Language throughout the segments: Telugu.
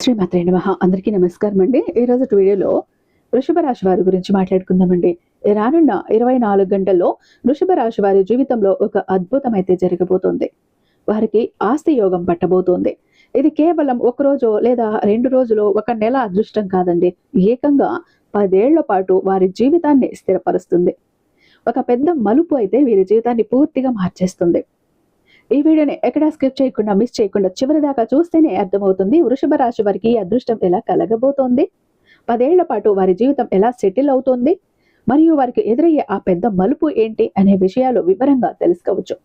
శ్రీమాత్రే నమః. అందరికీ నమస్కారం అండి. ఈ రోజు వీడియోలో వృషభ రాశి వారి గురించి మాట్లాడుకుందామండి. రానున్న 24 గంటల్లో వృషభ రాశి వారి జీవితంలో ఒక అద్భుతం అయితే జరగబోతోంది. వారికి ఆస్తి యోగం పట్టబోతోంది. ఇది కేవలం ఒక రోజో లేదా 2 రోజులో, ఒక నెల అదృష్టం కాదండి. ఏకంగా 10 ఏళ్ల పాటు వారి జీవితాన్ని స్థిరపరుస్తుంది. ఒక పెద్ద మలుపు అయితే వీరి జీవితాన్ని పూర్తిగా మార్చేస్తుంది. ఈ వీడియోని ఎక్కడా స్కిప్ చేయకుండా, మిస్ చేయకుండా చివరి దాకా చూస్తేనే అర్థమవుతుంది వృషభ రాశి వారికి ఈ అదృష్టం ఎలా కలగబోతోంది, 10 ఏళ్ల పాటు వారి జీవితం ఎలా సెటిల్ అవుతోంది, మరియు వారికి ఎదురయ్యే ఆ పెద్ద మలుపు ఏంటి అనే విషయాలు వివరంగా తెలుసుకోవచ్చు.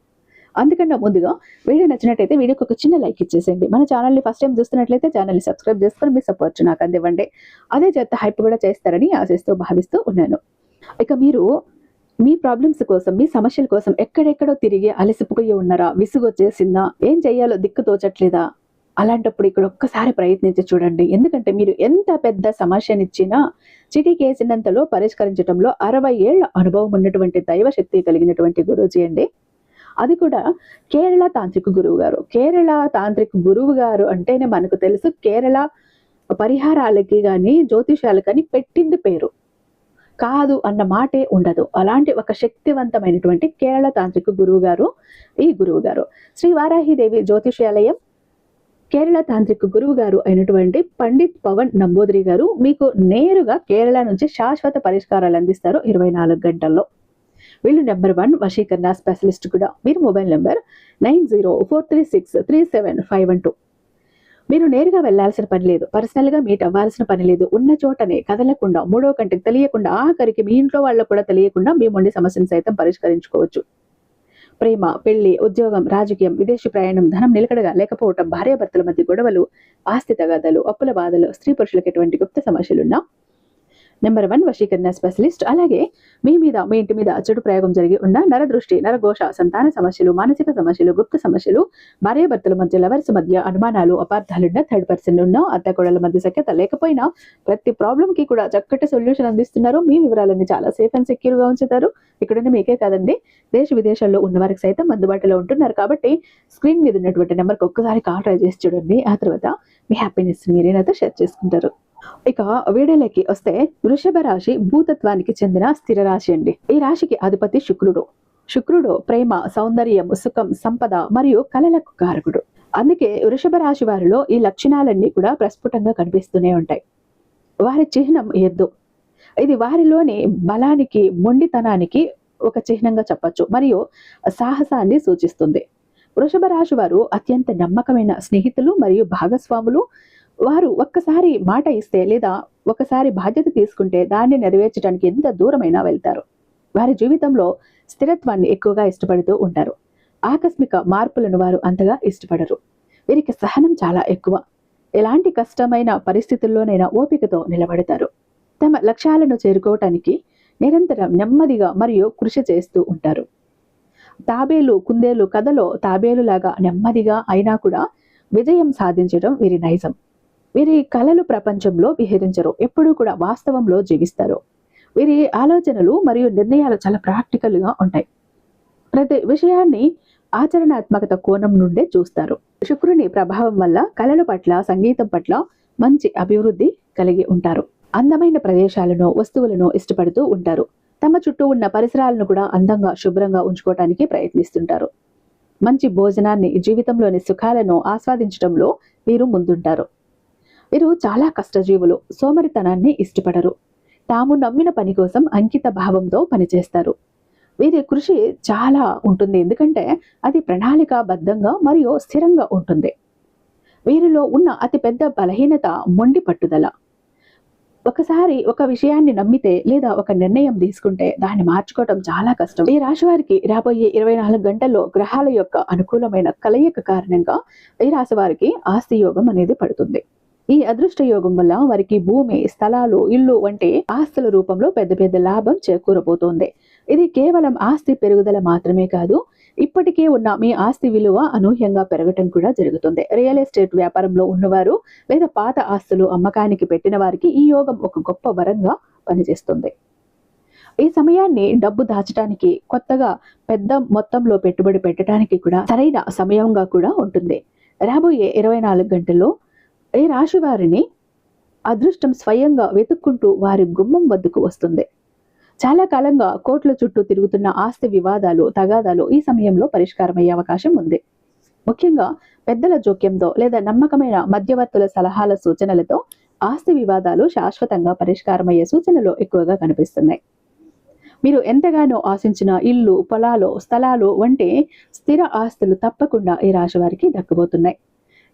అందుకన్నా ముందుగా వీడియో నచ్చినట్లయితే వీడియోకి ఒక చిన్న లైక్ ఇచ్చేసేయండి. మన ఛానల్ని ఫస్ట్ టైం చూస్తున్నట్లయితే ఛానల్ని సబ్స్క్రైబ్ చేసుకొని మీ సపోర్ట్ నాకు అందివ్వండి. అదే చేత హైప్ కూడా చేస్తారని ఆశిస్తూ భావిస్తూ ఉన్నాను. ఇక మీరు మీ ప్రాబ్లమ్స్ కోసం, మీ సమస్యల కోసం ఎక్కడెక్కడో తిరిగి అలసిపోయి ఉన్నారా, విసుగొచ్చేసిందా, ఏం చెయ్యాలో దిక్కు తోచట్లేదా? అలాంటప్పుడు ఇక్కడ ఒక్కసారి ప్రయత్నించి చూడండి. ఎందుకంటే మీరు ఎంత పెద్ద సమస్యనిచ్చినా చిటికేసినంతలో పరిష్కరించడంలో 60 ఏళ్ల అనుభవం ఉన్నటువంటి దైవశక్తి కలిగినటువంటి గురూజీ అండి. అది కూడా కేరళ తాంత్రిక గురువు గారు. కేరళ తాంత్రిక గురువు గారు అంటేనే మనకు తెలుసు, కేరళ పరిహారాలకి కానీ జ్యోతిషాలకు కానీ పెట్టింది పేరు కాదు అన్న మాటే ఉండదు. అలాంటి ఒక శక్తివంతమైనటువంటి కేరళ తాంత్రిక గురువు గారు ఈ గురువు గారు. శ్రీ వారాహిదేవి జ్యోతిష్యాలయం కేరళ తాంత్రిక గురువు గారు అయినటువంటి పండిత్ పవన్ నంబూదిరి గారు మీకు నేరుగా కేరళ నుంచి శాశ్వత పరిష్కారాలు అందిస్తారు 24 గంటల్లో. వీళ్ళు నెంబర్ 1 వశీకరణ స్పెషలిస్ట్ కూడా. మీరు మొబైల్ నెంబర్ 9043637512. మీరు నేరుగా వెళ్లాల్సిన పని లేదు, పర్సనల్ గా మీట్ అవ్వాల్సిన పని లేదు. ఉన్న చోటనే కదలకుండా, మూడో కంటికి తెలియకుండా, ఆఖరికి మీ ఇంట్లో వాళ్ళకు కూడా తెలియకుండా మీ మొండి సమస్యను సైతం పరిష్కరించుకోవచ్చు. ప్రేమ, పెళ్లి, ఉద్యోగం, రాజకీయం, విదేశీ ప్రయాణం, ధనం నిలకడగా లేకపోవటం, భార్యాభర్తల మధ్య గొడవలు, ఆస్తి తగాదాలు, అప్పుల బాధలు, స్త్రీ పురుషులకు ఎటువంటి గుప్త సమస్యలున్నా నెంబర్ 1 వశీకరణ స్పెషలిస్ట్. అలాగే మీ ఇంటి మీద చెడు ప్రయోగం జరిగి ఉన్న నరదృష్టి, నరఘోష, సంతాన సమస్యలు, మానసిక సమస్యలు, గుప్త సమస్యలు, భార్యాభర్తల మధ్య, లవర్స్ మధ్య అనుమానాలు, అపార్థాలున్న, థర్డ్ పర్సన్ ఉన్న, అత్తకోడల మధ్య సఖ్యత లేకపోయినా ప్రతి ప్రాబ్లం కి కూడా చక్కటి సొల్యూషన్ అందిస్తున్నారు. మీ వివరాలన్నీ చాలా సేఫ్ అండ్ సెక్యూర్ గా ఉంచుతారు. ఇక్కడున్న మీకే కాదండి, దేశ విదేశాల్లో ఉన్న వారికి సైతం అందుబాటులో ఉంటున్నారు. కాబట్టి స్క్రీన్ మీద ఉన్నటువంటి నెంబర్కి ఒక్కసారి కాల్ ట్రై చేసి చూడండి. ఆ తర్వాత మీ హ్యాపీనెస్ మీరే నాతో షేర్ చేసుకుంటారు. ఇక వీడియోలోకి వస్తే, వృషభ రాశి భూతత్వానికి చెందిన స్థిర రాశి అండి. ఈ రాశికి అధిపతి శుక్రుడు. శుక్రుడు ప్రేమ, సౌందర్యం, సుఖం, సంపద మరియు కళలకు కారకుడు. అందుకే వృషభ రాశి వారిలో ఈ లక్షణాలన్నీ కూడా ప్రస్ఫుటంగా కనిపిస్తూనే ఉంటాయి. వారి చిహ్నం ఎద్దు. ఇది వారిలోని బలానికి, మొండితనానికి ఒక చిహ్నంగా చెప్పచ్చు, మరియు సాహసాన్ని సూచిస్తుంది. వృషభ రాశి వారు అత్యంత నమ్మకమైన స్నేహితులు మరియు భాగస్వాములు. వారు ఒక్కసారి మాట ఇస్తే లేదా ఒకసారి బాధ్యత తీసుకుంటే దాన్ని నెరవేర్చడానికి ఎంత దూరమైనా వెళ్తారు. వారి జీవితంలో స్థిరత్వాన్ని ఎక్కువగా ఇష్టపడుతూ ఉంటారు. ఆకస్మిక మార్పులను వారు అంతగా ఇష్టపడరు. వీరికి సహనం చాలా ఎక్కువ. ఎలాంటి కష్టమైన పరిస్థితుల్లోనైనా ఓపికతో నిలబడతారు. తమ లక్ష్యాలను చేరుకోవటానికి నిరంతరం నెమ్మదిగా మరియు కృషి చేస్తూ ఉంటారు. తాబేలు, కుందేలు కథలో తాబేలు లాగా నెమ్మదిగా అయినా కూడా విజయం సాధించడం వీరి నైజం. వీరి కళలు ప్రపంచంలో విహరించరు, ఎప్పుడూ కూడా వాస్తవంలో జీవిస్తారు. వీరి ఆలోచనలు మరియు నిర్ణయాలు చాలా ప్రాక్టికల్ గా ఉంటాయి. ప్రతి విషయాన్ని ఆచరణాత్మకత కోణం నుండే చూస్తారు. శుక్రుని ప్రభావం వల్ల కళల పట్ల, సంగీతం పట్ల మంచి అభివృద్ధి కలిగి ఉంటారు. అందమైన ప్రదేశాలను, వస్తువులను ఇష్టపడుతూ ఉంటారు. తమ చుట్టూ ఉన్న పరిసరాలను కూడా అందంగా, శుభ్రంగా ఉంచుకోవటానికి ప్రయత్నిస్తుంటారు. మంచి భోజనాన్ని, జీవితంలోని సుఖాలను ఆస్వాదించడంలో వీరు ముందుంటారు. వీరు చాలా కష్టజీవులు. సోమరితనాన్ని ఇష్టపడరు. తాము నమ్మిన పని కోసం అంకిత భావంతో పనిచేస్తారు. వీరి కృషి చాలా ఉంటుంది, ఎందుకంటే అది ప్రణాళికాబద్ధంగా మరియు స్థిరంగా ఉంటుంది. వీరిలో ఉన్న అతిపెద్ద బలహీనత మొండి పట్టుదల. ఒకసారి ఒక విషయాన్ని నమ్మితే లేదా ఒక నిర్ణయం తీసుకుంటే దాన్ని మార్చుకోవటం చాలా కష్టం. ఈ రాశి వారికి రాబోయే 24 గంటల్లో గ్రహాల యొక్క అనుకూలమైన కలయిక కారణంగా ఈ రాశి వారికి ఆస్తి యోగం అనేది పడుతుంది. ఈ అదృష్ట యోగం వల్ల వారికి భూమి, స్థలాలు, ఇల్లు వంటి ఆస్తుల రూపంలో పెద్ద పెద్ద లాభం చేకూరబోతోంది. ఇది కేవలం ఆస్తి పెరుగుదల మాత్రమే కాదు, ఇప్పటికే ఉన్న మీ ఆస్తి విలువ అనూహ్యంగా పెరగటం కూడా జరుగుతుంది. రియల్ ఎస్టేట్ వ్యాపారంలో ఉన్నవారు లేదా పాత ఆస్తులు అమ్మకానికి పెట్టిన వారికి ఈ యోగం ఒక గొప్ప వరంగా పనిచేస్తుంది. ఈ సమయాన్ని డబ్బు దాచడానికి, కొత్తగా పెద్ద మొత్తంలో పెట్టుబడి పెట్టడానికి కూడా సరైన సమయంగా కూడా ఉంటుంది. రాబోయే 24 గంటల్లో ఈ రాశి వారిని అదృష్టం స్వయంగా వెతుక్కుంటూ వారి గుమ్మం వద్దకు వస్తుంది. చాలా కాలంగా కోర్టుల చుట్టూ తిరుగుతున్న ఆస్తి వివాదాలు, తగాదాలు ఈ సమయంలో పరిష్కారమయ్యే అవకాశం ఉంది. ముఖ్యంగా పెద్దల జోక్యంతో లేదా నమ్మకమైన మధ్యవర్తుల సలహాల సూచనలతో ఆస్తి వివాదాలు శాశ్వతంగా పరిష్కారమయ్యే సూచనలు ఎక్కువగా కనిపిస్తున్నాయి. మీరు ఎంతగానో ఆశించిన ఇల్లు, పొలాలు, స్థలాలు వంటి స్థిర ఆస్తులు తప్పకుండా ఈ రాశి వారికి దక్కబోతున్నాయి.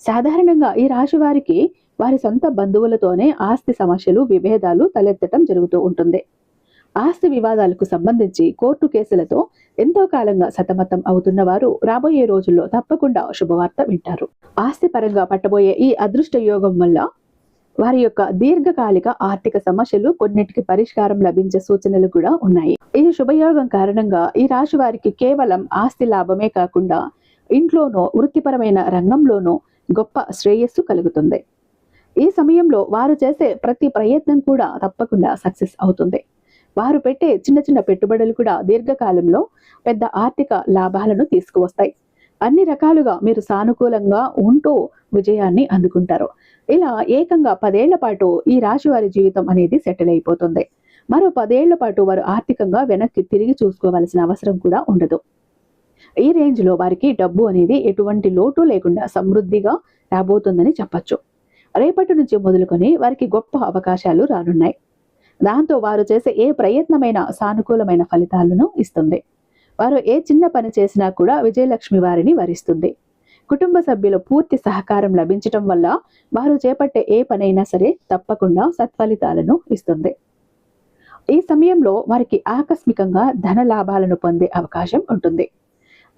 సాధారణంగా ఈ రాశి వారికి వారి సొంత బంధువులతోనే ఆస్తి సమస్యలు, విభేదాలు తలెత్తడం జరుగుతూ ఉంటుంది. ఆస్తి వివాదాలకు సంబంధించి కోర్టు కేసులతో ఎంతో కాలంగా సతమతం అవుతున్న వారు రాబోయే రోజుల్లో తప్పకుండా శుభవార్త వింటారు. ఆస్తి పరంగా పట్టబోయే ఈ అదృష్ట యోగం వల్ల వారి యొక్క దీర్ఘకాలిక ఆర్థిక సమస్యలు కొన్నిటికి పరిష్కారం లభించే సూచనలు కూడా ఉన్నాయి. ఈ శుభయోగం కారణంగా ఈ రాశి వారికి కేవలం ఆస్తి లాభమే కాకుండా ఇంట్లోనో, వృత్తిపరమైన రంగంలోనో గొప్ప శ్రేయస్సు కలుగుతుంది. ఈ సమయంలో వారు చేసే ప్రతి ప్రయత్నం కూడా తప్పకుండా సక్సెస్ అవుతుంది. వారు పెట్టే చిన్న చిన్న పెట్టుబడులు కూడా దీర్ఘకాలంలో పెద్ద ఆర్థిక లాభాలను తీసుకువస్తాయి. అన్ని రకాలుగా మీరు సానుకూలంగా ఉంటూ విజయాన్ని అందుకుంటారు. ఇలా ఏకంగా 10 ఏళ్ల పాటు ఈ రాశి వారి జీవితం అనేది సెటిల్ అయిపోతుంది. మరో 10 ఏళ్ల పాటు వారు ఆర్థికంగా వెనక్కి తిరిగి చూసుకోవాల్సిన అవసరం కూడా ఉండదు. ఈ రేంజ్ లో వారికి డబ్బు అనేది ఎటువంటి లోటు లేకుండా సమృద్ధిగా రాబోతుందని చెప్పచ్చు. రేపటి నుంచి మొదలుకొని వారికి గొప్ప అవకాశాలు రానున్నాయి. దాంతో వారు చేసే ఏ ప్రయత్నమైన సానుకూలమైన ఫలితాలను ఇస్తుంది. వారు ఏ చిన్న పని చేసినా కూడా విజయలక్ష్మి వారిని వరిస్తుంది. కుటుంబ సభ్యుల పూర్తి సహకారం లభించటం వల్ల వారు చేపట్టే ఏ పనైనా సరే తప్పకుండా సత్ఫలితాలను ఇస్తుంది. ఈ సమయంలో వారికి ఆకస్మికంగా ధన లాభాలను పొందే అవకాశం ఉంటుంది.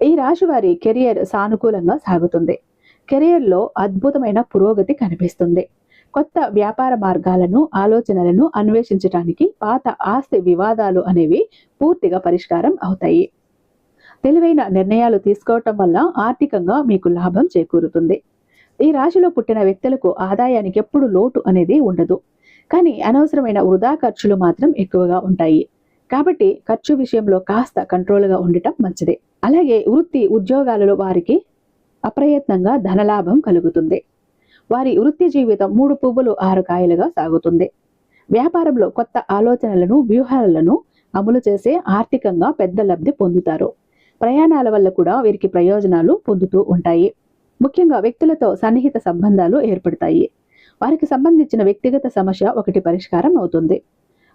ఈ రాశి వారి కెరియర్ సానుకూలంగా సాగుతుంది. కెరియర్లో అద్భుతమైన పురోగతి కనిపిస్తుంది. కొత్త వ్యాపార మార్గాలను, ఆలోచనలను అన్వేషించడానికి పాత ఆస్తి వివాదాలు అనేవి పూర్తిగా పరిష్కారం అవుతాయి. తెలివైన నిర్ణయాలు తీసుకోవటం వల్ల ఆర్థికంగా మీకు లాభం చేకూరుతుంది. ఈ రాశిలో పుట్టిన వ్యక్తులకు ఆదాయానికి ఎప్పుడు లోటు అనేది ఉండదు. కానీ అనవసరమైన వృధా ఖర్చులు మాత్రం ఎక్కువగా ఉంటాయి. కాబట్టి ఖర్చు విషయంలో కాస్త కంట్రోల్గా ఉండటం మంచిది. అలాగే వృత్తి ఉద్యోగాలలో వారికి అప్రయత్నంగా ధనలాభం కలుగుతుంది. వారి వృత్తి జీవితం 3 పువ్వులు 6 కాయలుగా సాగుతుంది. వ్యాపారంలో కొత్త ఆలోచనలను, వ్యూహాలను అమలు చేసే ఆర్థికంగా పెద్ద లబ్ధి పొందుతారు. ప్రయాణాల వల్ల కూడా వీరికి ప్రయోజనాలు పొందుతూ ఉంటాయి. ముఖ్యంగా వ్యక్తులతో సన్నిహిత సంబంధాలు ఏర్పడతాయి. వారికి సంబంధించిన వ్యక్తిగత సమస్య ఒకటి పరిష్కారం అవుతుంది.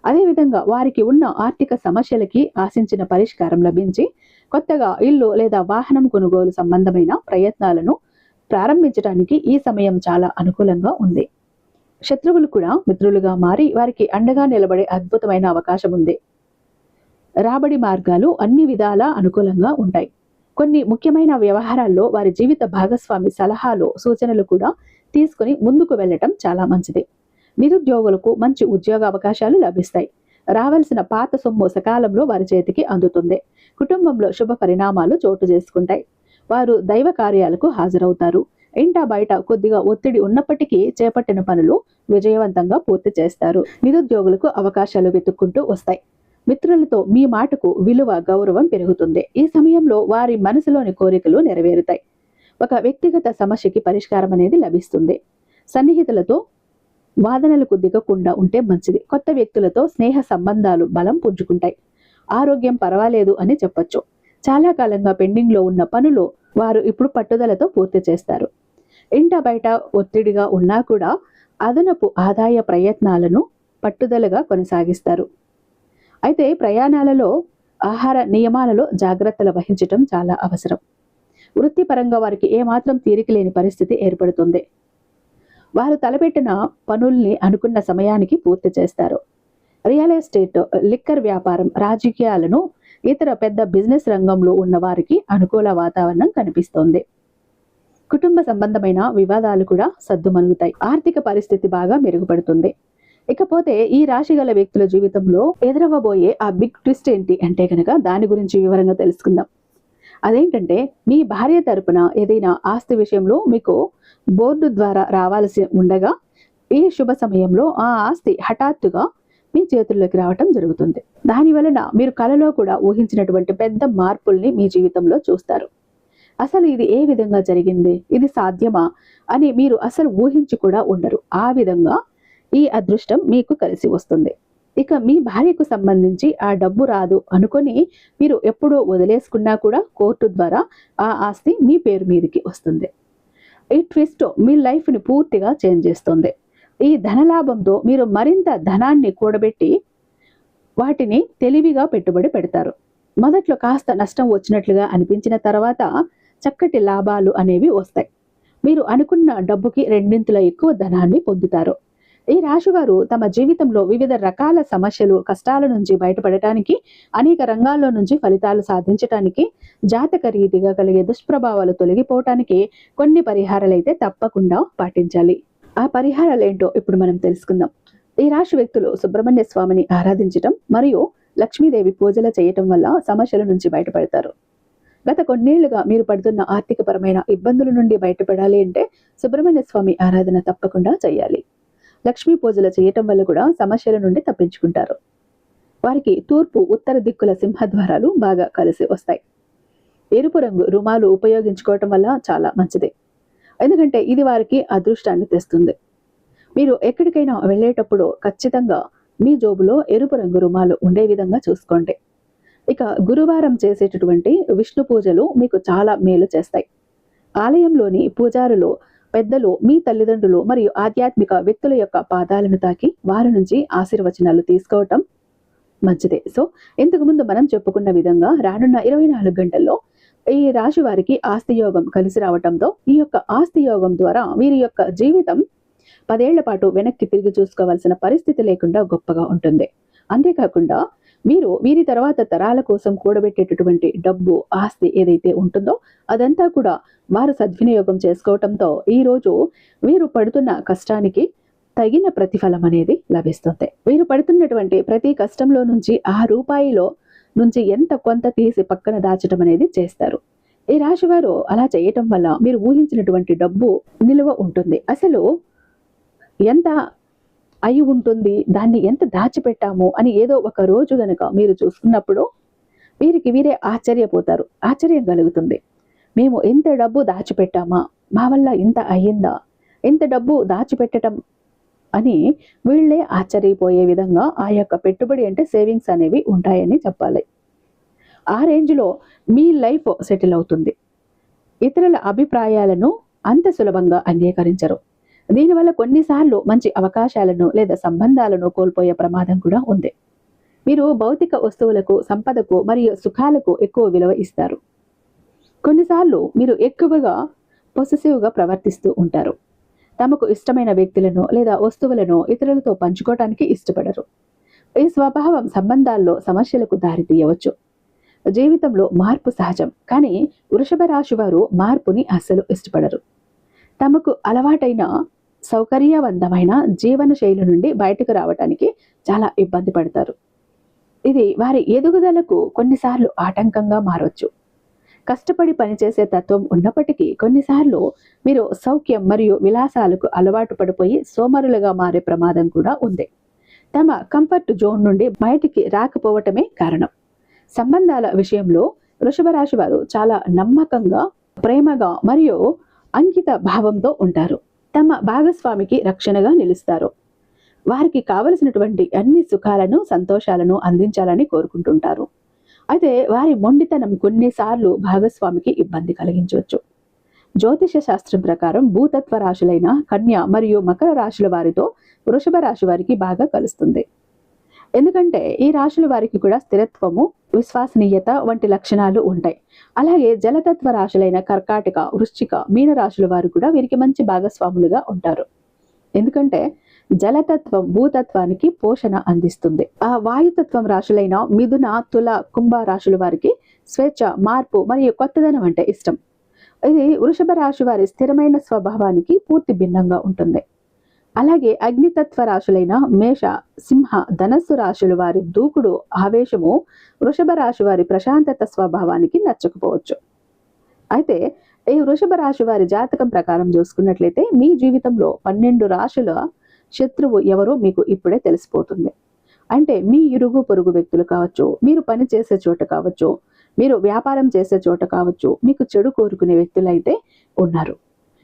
అదేవిధంగా వారికి ఉన్న ఆర్థిక సమస్యలకి ఆశించిన పరిష్కారం లభించి కొత్తగా ఇల్లు లేదా వాహనం కొనుగోలు సంబంధమైన ప్రయత్నాలను ప్రారంభించడానికి ఈ సమయం చాలా అనుకూలంగా ఉంది. శత్రువులు కూడా మిత్రులుగా మారి వారికి అండగా నిలబడే అద్భుతమైన అవకాశం ఉంది. రాబడి మార్గాలు అన్ని విధాలా అనుకూలంగా ఉంటాయి. కొన్ని ముఖ్యమైన వ్యవహారాల్లో వారి జీవిత భాగస్వామి సలహాలు, సూచనలు కూడా తీసుకుని ముందుకు వెళ్ళటం చాలా మంచిది. నిరుద్యోగులకు మంచి ఉద్యోగ అవకాశాలు లభిస్తాయి. రావాల్సిన పాత సొమ్ము సకాలంలో వారి చేతికి అందుతుంది. కుటుంబంలో శుభ పరిణామాలు చోటు చేసుకుంటాయి. వారు దైవ కార్యాలకు హాజరవుతారు. ఇంటా బయట కొద్దిగా ఒత్తిడి ఉన్నప్పటికీ చేపట్టిన పనులు విజయవంతంగా పూర్తి చేస్తారు. నిరుద్యోగులకు అవకాశాలు వెతుక్కుంటూ వస్తాయి. మిత్రులతో మీ మాటకు విలువ, గౌరవం పెరుగుతుంది. ఈ సమయంలో వారి మనసులోని కోరికలు నెరవేరుతాయి. ఒక వ్యక్తిగత సమస్యకి పరిష్కారం అనేది లభిస్తుంది. సన్నిహితులతో వాదనలకు దిగకుండా ఉంటే మంచిది. కొత్త వ్యక్తులతో స్నేహ సంబంధాలు బలం పుంజుకుంటాయి. ఆరోగ్యం పర్వాలేదు అని చెప్పొచ్చు. చాలా కాలంగా పెండింగ్ లో ఉన్న పనులు వారు ఇప్పుడు పట్టుదలతో పూర్తి చేస్తారు. ఇంట బయట ఒత్తిడిగా ఉన్నా కూడా అదనపు ఆదాయ ప్రయత్నాలను పట్టుదలగా కొనసాగిస్తారు. అయితే ప్రయాణాలలో ఆహార నియమాలలో జాగ్రత్తలు వహించటం చాలా అవసరం. వృత్తిపరంగా వారికి ఏమాత్రం తీరిక లేని పరిస్థితి ఏర్పడుతుంది. వారు తలపెట్టిన పనుల్ని అనుకున్న సమయానికి పూర్తి చేస్తారు. రియల్ ఎస్టేట్, లిక్కర్ వ్యాపారం, రాజకీయాలను, ఇతర పెద్ద బిజినెస్ రంగంలో ఉన్న వారికి అనుకూల వాతావరణం కనిపిస్తోంది. కుటుంబ సంబంధమైన వివాదాలు కూడా సద్దుమణుగుతాయి. ఆర్థిక పరిస్థితి బాగా మెరుగుపడుతుంది. ఇకపోతే ఈ రాశి గల వ్యక్తుల జీవితంలో ఎదురవ్వబోయే ఆ బిగ్ ట్విస్ట్ ఏంటి అంటే కనుక దాని గురించి వివరంగా తెలుసుకుందాం. అదేంటంటే, మీ భార్య తరపున ఏదైనా ఆస్తి విషయంలో మీకు బోర్డు ద్వారా రావాల్సి ఉండగా ఈ శుభ సమయంలో ఆ ఆస్తి హఠాత్తుగా మీ చేతుల్లోకి రావటం జరుగుతుంది. దాని వలన మీరు కలలో కూడా ఊహించినటువంటి పెద్ద మార్పుల్ని మీ జీవితంలో చూస్తారు. అసలు ఇది ఏ విధంగా జరిగింది, ఇది సాధ్యమా అని మీరు అసలు ఊహించి కూడా ఉండరు. ఆ విధంగా ఈ అదృష్టం మీకు కలిసి వస్తుంది. ఇక మీ భార్యకు సంబంధించి ఆ డబ్బు రాదు అనుకొని మీరు ఎప్పుడో వదిలేసుకున్నా కూడా కోర్టు ద్వారా ఆ ఆస్తి మీ పేరు మీదకి వస్తుంది. ఈ ట్విస్ట్ మీ లైఫ్ని పూర్తిగా చేంజ్ చేస్తుంది. ఈ ధనలాభంతో మీరు మరింత ధనాన్ని కూడబెట్టి వాటిని తెలివిగా పెట్టుబడి పెడతారు. మొదట్లో కాస్త నష్టం వచ్చినట్లుగా అనిపించిన తర్వాత చక్కటి లాభాలు అనేవి వస్తాయి. మీరు అనుకున్న డబ్బుకి రెండింతల ఎక్కువ ధనాన్ని పొందుతారు. ఈ రాశివారు తమ జీవితంలో వివిధ రకాల సమస్యలు, కష్టాల నుంచి బయటపడటానికి, అనేక రంగాల్లో నుంచి ఫలితాలు సాధించటానికి, జాతక రీతిగా కలిగే దుష్ప్రభావాలు తొలగిపోవటానికి కొన్ని పరిహారాలు అయితే తప్పకుండా పాటించాలి. ఆ పరిహారాలు ఏంటో ఇప్పుడు మనం తెలుసుకుందాం. ఈ రాశి వ్యక్తులు సుబ్రహ్మణ్య స్వామిని ఆరాధించటం మరియు లక్ష్మీదేవి పూజలు చేయటం వల్ల సమస్యల నుంచి బయటపడతారు. గత కొన్నేళ్లుగా మీరు పడుతున్న ఆర్థికపరమైన ఇబ్బందుల నుండి బయటపడాలి అంటే సుబ్రహ్మణ్య స్వామి ఆరాధన తప్పకుండా చేయాలి. లక్ష్మీ పూజలు చేయటం వల్ల కూడా సమస్యల నుండి తప్పించుకుంటారు. వారికి తూర్పు, ఉత్తర దిక్కుల సింహద్వారాలు బాగా కలిసి వస్తాయి. ఎరుపు రంగు రుమాలు ఉపయోగించుకోవటం వల్ల చాలా మంచిది. ఎందుకంటే ఇది వారికి అదృష్టాన్ని తెస్తుంది. మీరు ఎక్కడికైనా వెళ్ళేటప్పుడు ఖచ్చితంగా మీ జోబులో ఎరుపు రంగు రుమాలు ఉండే విధంగా చూసుకోండి. ఇక గురువారం చేసేటటువంటి విష్ణు పూజలు మీకు చాలా మేలు చేస్తాయి. ఆలయంలోని పూజారులు, పెద్దలు, మీ తల్లిదండ్రులు మరియు ఆధ్యాత్మిక వ్యక్తుల యొక్క పాదాలను తాకి వారి నుంచి ఆశీర్వచనాలు తీసుకోవటం మంచిదే. సో ఇంతకు ముందు మనం చెప్పుకున్న విధంగా రానున్న 24 గంటల్లో ఈ రాశి వారికి ఆస్తి యోగం కలిసి రావటంతో ఈ యొక్క ఆస్తి యోగం ద్వారా వీరి యొక్క జీవితం 10 ఏళ్ల పాటు వెనక్కి తిరిగి చూసుకోవాల్సిన పరిస్థితి లేకుండా గొప్పగా ఉంటుంది. అంతేకాకుండా మీరు వీరి తర్వాత తరాల కోసం కూడబెట్టేటటువంటి డబ్బు, ఆస్తి ఏదైతే ఉంటుందో అదంతా కూడా వారు సద్వినియోగం చేసుకోవటంతో ఈరోజు వీరు పడుతున్న కష్టానికి తగిన ప్రతిఫలం అనేది లభిస్తుంది. వీరు పడుతున్నటువంటి ప్రతి కష్టంలో నుంచి ఆ రూపాయిలో నుంచి ఎంత కొంత తీసి పక్కన దాచడం అనేది చేస్తారు. ఈ రాశివారు అలా చేయటం వల్ల మీరు ఊహించినటువంటి డబ్బు నిలువ ఉంటుంది. అసలు ఎంత అయి ఉంటుంది, దాన్ని ఎంత దాచిపెట్టాము అని ఏదో ఒక రోజు గనక మీరు చూసుకున్నప్పుడు వీరికి వీరే ఆశ్చర్యపోతారు. ఆశ్చర్యం కలుగుతుంది. మేము ఇంత డబ్బు దాచిపెట్టామా, మా వల్ల ఇంత అయ్యిందా, ఇంత డబ్బు దాచిపెట్టడం అని వీళ్ళే ఆశ్చర్యపోయే విధంగా ఆ యొక్క పెట్టుబడి అంటే సేవింగ్స్ అనేవి ఉంటాయని చెప్పాలి. ఆ రేంజ్లో మీ లైఫ్ సెటిల్ అవుతుంది. ఇతరుల అభిప్రాయాలను అంత సులభంగా అంగీకరించరు. దీనివల్ల కొన్నిసార్లు మంచి అవకాశాలను లేదా సంబంధాలను కోల్పోయే ప్రమాదం కూడా ఉంది. మీరు భౌతిక వస్తువులకు, సంపదకు మరియు సుఖాలకు ఎక్కువ విలువ ఇస్తారు. కొన్నిసార్లు మీరు ఎక్కువగా పొసెసివ్గా ప్రవర్తిస్తూ ఉంటారు. తమకు ఇష్టమైన వ్యక్తులను లేదా వస్తువులను ఇతరులతో పంచుకోవటానికి ఇష్టపడరు. ఈ స్వభావం సంబంధాల్లో సమస్యలకు దారితీయవచ్చు. జీవితంలో మార్పు సహజం, కానీ వృషభ రాశి వారు మార్పుని అస్సలు ఇష్టపడరు. తమకు అలవాటైన సౌకర్యవంతమైన జీవన శైలి నుండి బయటకు రావడానికి చాలా ఇబ్బంది పడతారు. ఇది వారి ఎదుగుదలకు కొన్నిసార్లు ఆటంకంగా మారవచ్చు. కష్టపడి పనిచేసే తత్వం ఉన్నప్పటికీ కొన్నిసార్లు మీరు సౌఖ్యం మరియు విలాసాలకు అలవాటు పడిపోయి సోమరులుగా మారే ప్రమాదం కూడా ఉంది. తమ కంఫర్ట్ జోన్ నుండి బయటికి రాకపోవటమే కారణం. సంబంధాల విషయంలో వృషభ రాశి వారు చాలా నమ్మకంగా, ప్రేమగా మరియు అంకిత భావంతో ఉంటారు. తమ భాగస్వామికి రక్షణగా నిలుస్తారు. వారికి కావలసినటువంటి అన్ని సుఖాలను, సంతోషాలను అందించాలని కోరుకుంటుంటారు. అయితే వారి మొండితనం కొన్నిసార్లు భాగస్వామికి ఇబ్బంది కలిగించవచ్చు. జ్యోతిష శాస్త్రం ప్రకారం భూతత్వ రాశులైన కన్య మరియు మకర రాశుల వారితో వృషభ రాశి వారికి బాగా కలుస్తుంది. ఎందుకంటే ఈ రాశుల వారికి కూడా స్థిరత్వము, విశ్వసనీయత వంటి లక్షణాలు ఉంటాయి. అలాగే జలతత్వ రాశులైన కర్కాటక, వృశ్చిక, మీన రాశుల వారు కూడా వీరికి మంచి భాగస్వాములుగా ఉంటారు. ఎందుకంటే జలతత్వం భూతత్వానికి పోషణ అందిస్తుంది. ఆ వాయుతత్వం రాశులైన మిథున, తుల, కుంభ రాశుల వారికి స్వేచ్ఛ, మార్పు మరియు కొత్తదనం అంటే ఇష్టం. ఇది వృషభ రాశి వారి స్థిరమైన స్వభావానికి పూర్తి భిన్నంగా ఉంటుంది. అలాగే అగ్నితత్వ రాశులైన మేష, సింహ, ధనస్సు రాశుల వారి దూకుడు, ఆవేశము వృషభ రాశి వారి ప్రశాంతత స్వభావానికి నచ్చకపోవచ్చు. అయితే ఈ వృషభ రాశి వారి జాతకం ప్రకారం చూసుకున్నట్లయితే మీ జీవితంలో 12 రాశుల శత్రువు ఎవరో మీకు ఇప్పుడే తెలిసిపోతుంది. అంటే మీ ఇరుగు పొరుగు వ్యక్తులు కావచ్చు, మీరు పని చేసే చోట కావచ్చు, మీరు వ్యాపారం చేసే చోట కావచ్చు, మీకు చెడు కోరుకునే వ్యక్తులైతే ఉన్నారు.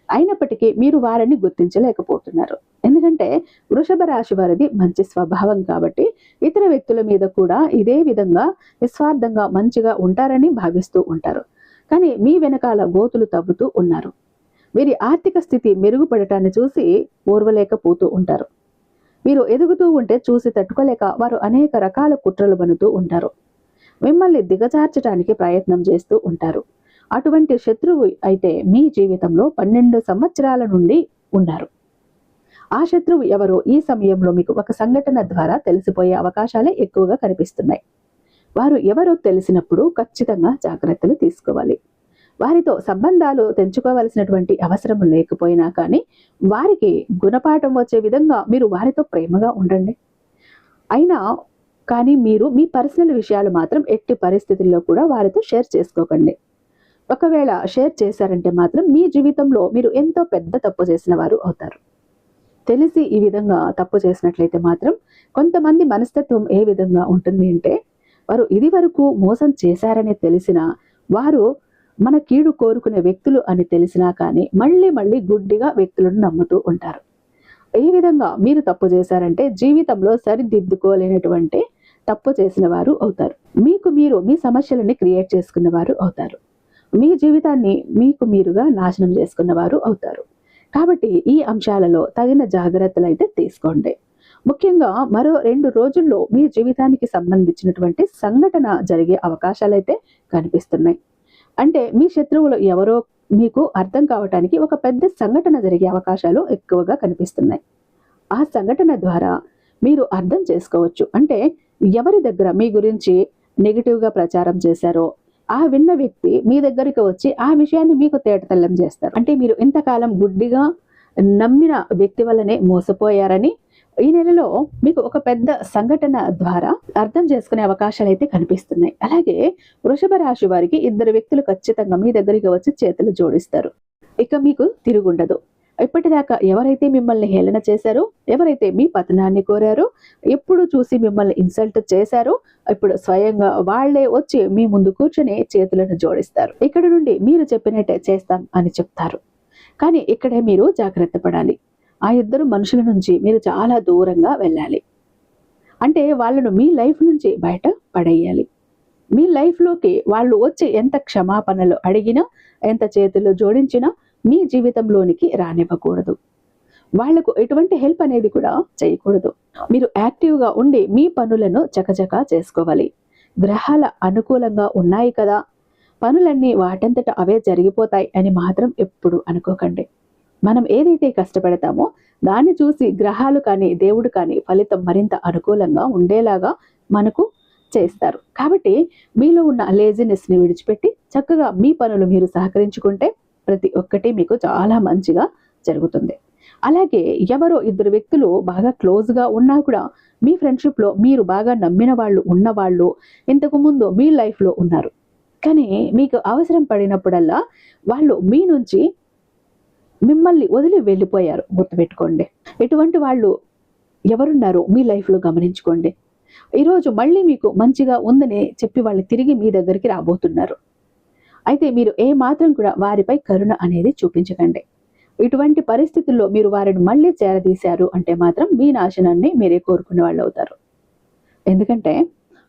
అయినప్పటికీ మీరు వారిని గుర్తించలేకపోతున్నారు. ఎందుకంటే వృషభ రాశి వారిది మంచి స్వభావం కాబట్టి ఇతర వ్యక్తుల మీద కూడా ఇదే విధంగా నిస్వార్థంగా మంచిగా ఉంటారని భావిస్తూ ఉంటారు. కానీ మీ వెనకాల గోతులు తవ్వుతూ ఉన్నారు. వీరి ఆర్థిక స్థితి మెరుగుపడటాన్ని చూసి ఓర్వలేకపోతూ ఉంటారు. మీరు ఎదుగుతూ ఉంటే చూసి తట్టుకోలేక వారు అనేక రకాల కుట్రలు బనుతూ ఉంటారు. మిమ్మల్ని దిగజార్చడానికి ప్రయత్నం చేస్తూ ఉంటారు. అటువంటి శత్రువు అయితే మీ జీవితంలో 12 సంవత్సరాల నుండి ఉన్నారు. ఆ శత్రువు ఎవరో ఈ సమయంలో మీకు ఒక సంఘటన ద్వారా తెలిసిపోయే అవకాశాలే ఎక్కువగా కనిపిస్తున్నాయి. వారు ఎవరో తెలిసినప్పుడు ఖచ్చితంగా జాగ్రత్తలు తీసుకోవాలి. వారితో సంబంధాలు తెంచుకోవలసినటువంటి అవసరం లేకపోయినా కానీ వారికి గుణపాఠం వచ్చే విధంగా మీరు వారితో ప్రేమగా ఉండండి. అయినా కానీ మీరు మీ పర్సనల్ విషయాలు మాత్రం ఎట్టి పరిస్థితుల్లో కూడా వారితో షేర్ చేసుకోకండి. ఒకవేళ షేర్ చేశారంటే మాత్రం మీ జీవితంలో మీరు ఎంతో పెద్ద తప్పు చేసిన వారు అవుతారు. తెలిసి ఈ విధంగా తప్పు చేసినట్లయితే మాత్రం కొంతమంది మనస్తత్వం ఏ విధంగా ఉంటుంది అంటే, వారు ఇది వరకు మోసం చేశారని తెలిసినా, వారు మన కీడు కోరుకునే వ్యక్తులు అని తెలిసినా కానీ మళ్ళీ మళ్ళీ గుడ్డిగా వ్యక్తులను నమ్ముతూ ఉంటారు. ఏ విధంగా మీరు తప్పు చేశారంటే జీవితంలో సరిదిద్దుకోలేనటువంటి తప్పు చేసిన వారు అవుతారు. మీకు మీరు మీ సమస్యలని క్రియేట్ చేసుకున్న వారు అవుతారు. మీ జీవితాన్ని మీకు మీరుగా నాశనం చేసుకున్న వారు అవుతారు. కాబట్టి ఈ అంశాలలో తగిన జాగ్రత్తలు అయితే తీసుకోండి. ముఖ్యంగా మరో 2 రోజుల్లో మీ జీవితానికి సంబంధించినటువంటి సంఘటన జరిగే అవకాశాలు అయితే కనిపిస్తున్నాయి. అంటే మీ శత్రువులు ఎవరో మీకు అర్థం కావటానికి ఒక పెద్ద సంఘటన జరిగే అవకాశాలు ఎక్కువగా కనిపిస్తున్నాయి. ఆ సంఘటన ద్వారా మీరు అర్థం చేసుకోవచ్చు. అంటే ఎవరి దగ్గర మీ గురించి నెగిటివ్గా ప్రచారం చేశారో ఆ విన్న వ్యక్తి మీ దగ్గరికి వచ్చి ఆ విషయాన్ని మీకు తేటతెల్లం చేస్తారు. అంటే మీరు ఇంతకాలం గుడ్డిగా నమ్మిన వ్యక్తి వల్లనే మోసపోయారని ఈ నెలలో మీకు ఒక పెద్ద సంఘటన ద్వారా అర్థం చేసుకునే అవకాశాలు అయితే కనిపిస్తున్నాయి. అలాగే వృషభ రాశి వారికి 2 వ్యక్తులు ఖచ్చితంగా మీ దగ్గరికి వచ్చి చేతులు జోడిస్తారు. ఇక మీకు తిరుగుండదు. ఇప్పటిదాకా ఎవరైతే మిమ్మల్ని హేళన చేశారో, ఎవరైతే మీ పతనాన్ని కోరారో, ఎప్పుడు చూసి మిమ్మల్ని ఇన్సల్ట్ చేశారో, ఇప్పుడు స్వయంగా వాళ్లే వచ్చి మీ ముందు కూర్చొని చేతులను జోడిస్తారు. ఇక్కడ నుండి మీరు చెప్పినట్టే చేస్తాం అని చెప్తారు. కానీ ఇక్కడే మీరు జాగ్రత్త పడాలి. ఆ 2 మనుషుల నుంచి మీరు చాలా దూరంగా వెళ్ళాలి. అంటే వాళ్ళను మీ లైఫ్ నుంచి బయట పడేయాలి. మీ లైఫ్లోకి వాళ్ళు వచ్చి ఎంత క్షమాపణలు అడిగినా, ఎంత చేతులు జోడించినా మీ జీవితంలోనికి రానివ్వకూడదు. వాళ్లకు ఎటువంటి హెల్ప్ అనేది కూడా చేయకూడదు. మీరు యాక్టివ్గా ఉండి మీ పనులను చకచకా చేసుకోవాలి. గ్రహాల అనుకూలంగా ఉన్నాయి కదా, పనులన్నీ వాటంతట అవే జరిగిపోతాయి అని మాత్రం ఎప్పుడు అనుకోకండి. మనం ఏదైతే కష్టపడతామో దాన్ని చూసి గ్రహాలు కానీ దేవుడు కానీ ఫలితం మరింత అనుకూలంగా ఉండేలాగా మనకు చేస్తారు. కాబట్టి మీలో ఉన్న లేజినెస్ని విడిచిపెట్టి చక్కగా మీ పనులు మీరు సహకరించుకుంటే ప్రతి ఒక్కటి మీకు చాలా మంచిగా జరుగుతుంది. అలాగే ఎవరో 2 వ్యక్తులు బాగా క్లోజ్గా ఉన్నా కూడా మీ ఫ్రెండ్షిప్లో మీరు బాగా నమ్మిన వాళ్ళు ఉన్నవాళ్ళు ఇంతకు ముందు మీ లైఫ్లో ఉన్నారు. కానీ మీకు అవసరం పడినప్పుడల్లా వాళ్ళు మీ నుంచి మిమ్మల్ని వదిలి వెళ్ళిపోయారు. గుర్తుపెట్టుకోండి. ఇటువంటి వాళ్ళు ఎవరున్నారో మీ లైఫ్లో గమనించుకోండి. ఈరోజు మళ్ళీ మీకు మంచిగా ఉందని చెప్పి వాళ్ళు తిరిగి మీ దగ్గరికి రాబోతున్నారు. అయితే మీరు ఏ మాత్రం కూడా వారిపై కరుణ అనేది చూపించకండి. ఇటువంటి పరిస్థితుల్లో మీరు వారిని మళ్ళీ చేరదీశారు అంటే మాత్రం మీ నాశనాన్ని మీరే కోరుకునే వాళ్ళు అవుతారు. ఎందుకంటే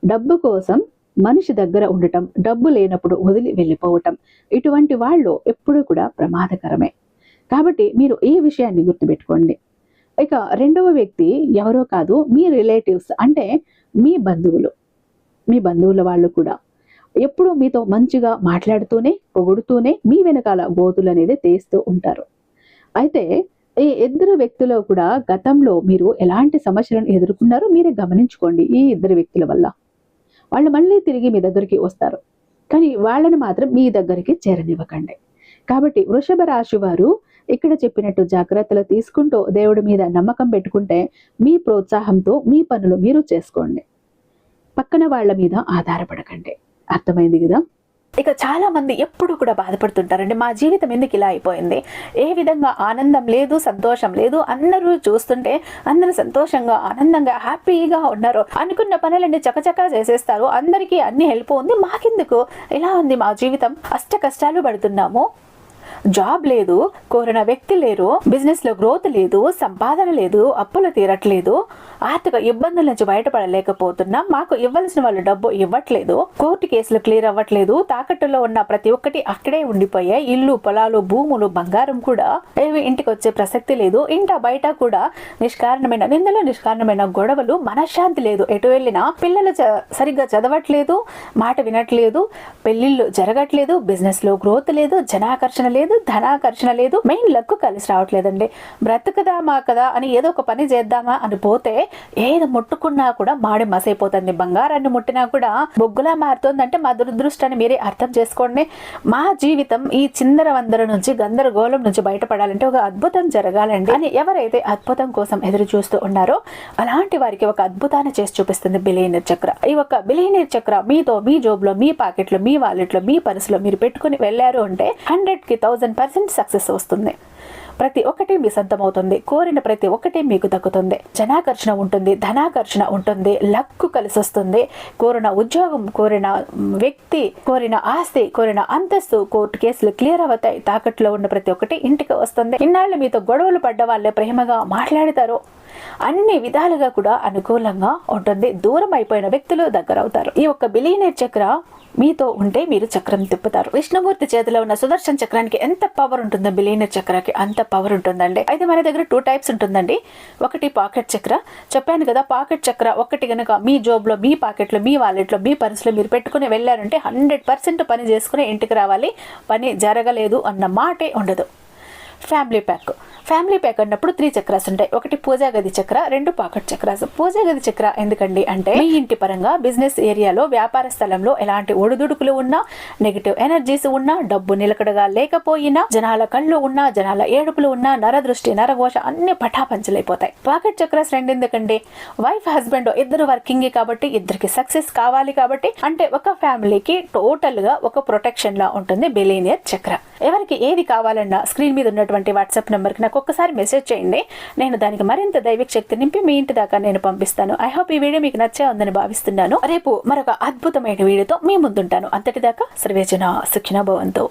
డబ్బు కోసం మనిషి దగ్గర ఉండటం, డబ్బు లేనప్పుడు వదిలి వెళ్ళిపోవటం, ఇటువంటి వాళ్ళు ఎప్పుడూ కూడా ప్రమాదకరమే. కాబట్టి మీరు ఈ విషయాన్ని గుర్తుపెట్టుకోండి. ఇక 2వ వ్యక్తి ఎవరో కాదు, మీ రిలేటివ్స్. అంటే మీ బంధువులు. మీ బంధువుల వాళ్ళు కూడా ఎప్పుడూ మీతో మంచిగా మాట్లాడుతూనే, పొగుడుతూనే మీ వెనకాల గోతులు అనేది తీస్తూ ఉంటారు. అయితే ఈ 2 వ్యక్తులు కూడా గతంలో మీరు ఎలాంటి సమస్యలను ఎదుర్కొన్నారో మీరే గమనించుకోండి. ఈ 2 వ్యక్తుల వల్ల వాళ్ళు మళ్ళీ తిరిగి మీ దగ్గరికి వస్తారు. కానీ వాళ్ళని మాత్రం మీ దగ్గరికి చేరనివ్వకండి. కాబట్టి వృషభ రాశి వారు ఇక్కడ చెప్పినట్టు జాగ్రత్తలు తీసుకుంటూ దేవుడి మీద నమ్మకం పెట్టుకుంటే మీ ప్రోత్సాహంతో మీ పనులు మీరు చేసుకోండి. పక్కన వాళ్ళ మీద ఆధారపడకండి. అర్థమైంది కదా? ఇక చాలా మంది ఎప్పుడు కూడా బాధపడుతుంటారండి, మా జీవితం ఎందుకు ఇలా అయిపోయింది, ఏ విధంగా ఆనందం లేదు, సంతోషం లేదు, అందరూ చూస్తుంటే అందరూ సంతోషంగా ఆనందంగా హ్యాపీగా ఉన్నారు, అనుకున్న పనులన్నీ చకచకా చేసేస్తారు, అందరికీ అన్ని హెల్ప్ ఉంది, మాకెందుకు ఇలా ఉంది మా జీవితం, అష్ట కష్టాలు పడుతున్నాము, జాబ్ లేదు, కోరిన వ్యక్తి లేరు, బిజినెస్ లో గ్రోత్ లేదు, సంపాదన లేదు, అప్పులు తీరట్లేదు, ఆర్థిక ఇబ్బందుల నుంచి బయటపడలేకపోతున్నాం, మాకు ఇవ్వాల్సిన వాళ్ళు డబ్బు ఇవ్వట్లేదు, కోర్టు కేసులు క్లియర్ అవ్వట్లేదు, తాకట్టులో ఉన్న ప్రతి ఒక్కటి అక్కడే ఉండిపోయాయి, ఇల్లు పొలాలు భూములు బంగారం కూడా ఏవి ఇంటికి వచ్చే ప్రసక్తి లేదు, ఇంట బయట కూడా నిష్కారణమైన నిందలు, నిష్కారణమైన గొడవలు, మనశ్శాంతి లేదు, ఎటు వెళ్ళినా పిల్లలు సరిగ్గా చదవట్లేదు, మాట వినట్లేదు, పెళ్లిళ్ళు జరగట్లేదు, బిజినెస్ లో గ్రోత్ లేదు, జనాకర్షణ లేదు, ధనాకర్షణ లేదు, మెయిన్ లక్ కలిసి రావట్లేదండి. బ్రతుకుదామా కదా అని ఏదో ఒక పని చేద్దామా అని పోతే ఏది ముట్టుకున్నా కూడా మాడి మసైపోతుంది, బంగారాన్ని ముట్టినా కూడా బొగ్గులా మారుతుందంటే మా దురదృష్టాన్ని మీరే అర్థం చేసుకోండి. మా జీవితం ఈ చిందర వందర నుంచి గందరగోళం నుంచి బయటపడాలంటే ఒక అద్భుతం జరగాలండి అని ఎవరైతే అద్భుతం కోసం ఎదురు చూస్తూ ఉన్నారో అలాంటి వారికి ఒక అద్భుతాన్ని చేసి చూపిస్తుంది బిలియనీర్ చక్ర. ఈ ఒక బిలియనీర్ చక్ర మీతో మీ జోబ్ లో, మీ పాకెట్ లో, మీ వాలెట్ లో, మీ పర్సులో మీరు పెట్టుకుని వెళ్ళారు అంటే 100కి 1000% సక్సెస్ వస్తుంది. ప్రతి ఒక్కటి మీ సొంతం అవుతుంది, కోరిన ప్రతి ఒక్కటి మీకు దక్కుతుంది, జనాకర్షణ ఉంటుంది, ధనాకర్షణ ఉంటుంది, లక్కు కలిసి వస్తుంది, కోరిన ఉద్యోగం, కోరిన వ్యక్తి, కోరిన ఆస్తి, కోరిన అంతస్తు, కోర్టు కేసులు క్లియర్ అవుతాయి, తాకట్లో ఉన్న ప్రతి ఒక్కటి ఇంటికి వస్తుంది, ఇన్నాళ్ళు మీతో గొడవలు పడ్డ వాళ్ళే ప్రేమగా మాట్లాడతారు, అన్ని విధాలుగా కూడా అనుకూలంగా ఉంటుంది, దూరం అయిపోయిన వ్యక్తులు దగ్గర అవుతారు. ఈ ఒక్క బిలియనీర్ చక్ర మీతో ఉంటే మీరు చక్రం తిప్పుతారు. విష్ణుమూర్తి చేతిలో ఉన్న సుదర్శన చక్రానికి ఎంత పవర్ ఉంటుందో బిలియనీర్ చక్రానికి అంత పవర్ ఉంటుందండి. అయితే మన దగ్గర 2 టైప్స్ ఉంటుందండి. ఒకటి పాకెట్ చక్ర, చెప్పాను కదా, పాకెట్ చక్ర ఒకటి కనుక మీ జోబ్లో, మీ పాకెట్లో, మీ వాలెట్లో, మీ పర్సులో మీరు పెట్టుకుని వెళ్ళారంటే 100% పని చేసుకుని ఇంటికి రావాలి, పని జరగలేదు అన్న మాటే ఉండదు. ఫ్యామిలీ ప్యాక్ అన్నప్పుడు 3 చక్రాస్ ఉంటాయి. ఒకటి పూజా గది చక్ర, 2 పాకెట్ చక్రాస్. పూజా గది చక్ర ఎందుకండి అంటే మీ ఇంటి పరంగా బిజినెస్ ఏరియాలో, వ్యాపార స్థలంలో ఎలాంటి ఒడిదుడుకులు ఉన్నా, నెగిటివ్ ఎనర్జీస్ ఉన్నా, డబ్బు నిలకడగా లేకపోయినా, జనాల కళ్ళు ఉన్నా, జనాల ఏడుపులు ఉన్నా, నరదృష్టి, నరఘోష అన్ని పటాపంచలైపోతాయి. పాకెట్ చక్రాస్ 2 ఎందుకండి, వైఫ్ హస్బెండ్ ఇద్దరు వర్కింగ్ కాబట్టి, ఇద్దరికి సక్సెస్ కావాలి కాబట్టి, అంటే ఒక ఫ్యామిలీకి టోటల్ గా ఒక ప్రొటెక్షన్ లా ఉంటుంది బిలియనీర్ చక్ర. ఎవరికి ఏది కావాలన్నా స్క్రీన్ మీద ఉన్నటువంటి వాట్సాప్ నెంబర్కి నాకు ఒక్కసారి మెసేజ్ చేయండి, నేను దానికి మరింత దైవిక శక్తి నింపి మీ ఇంటి దాకా నేను పంపిస్తాను. ఐ హోప్ ఈ వీడియో మీకు నచ్చే ఉందని భావిస్తున్నాను. రేపు మరొక అద్భుతమైన వీడియోతో మీ ముందుంటాను. అంతటిదాకా సర్వేజన సుఖినో భవంతు.